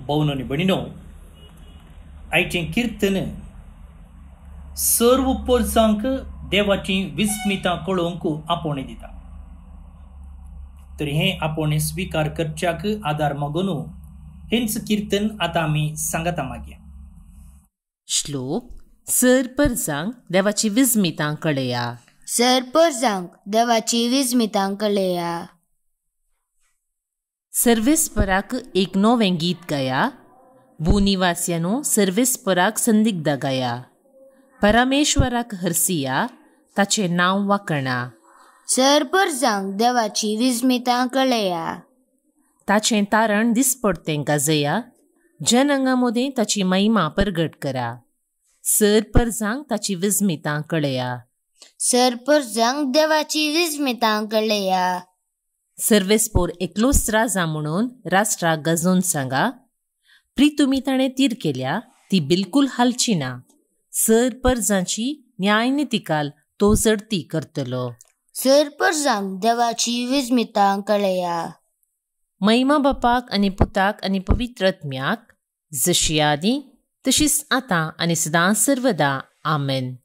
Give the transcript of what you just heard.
भोवन आनी भयणीनो, आयचें किर्तन सर्व परजांक देवाची विस्मितां कळोवंक आपोवणें दिता. तर हें आपोवणें स्विकार करच्याक आदार मागून हेंच किर्तन आतां आमी सांगता मागया. श्लोक. सर परजांक देवाची विस्मितां कळया. सर परजांक देवाची विस्मितां कळया. सर्वेस्पराक एक नवें गीत गाया. भूनिवासियानो सर्वेस्पराक संदिग्ध गाया. परमेश्वराक हरसिया, ताचें नांव वाखणा. सर परजांक देवाची विस्मितां कळया. ताचें तारण दिसपडतें गाजया. जनांगां मदीं ताची महिमा परगट करा. सर परजांक ताची विस्मितां कळया. सर परजांक देवाची विस्मितां कळया. सर्वेस्पोर एकलोच राजा म्हणून राष्ट्राक गाजोवन सांगा. तुमी ताणें तीर केल्या ती बिलकूल हालची ना. सर परजांची न्याय नितिकाल तो जडती करतलो. सर परजांक देवाची विस्मितां कळया. महिमा बापाक आनी पुताक आनी पवित्र आत्म्याक, जशी आदी तशीच आतां आनी सदां सर्वदा. आमेन.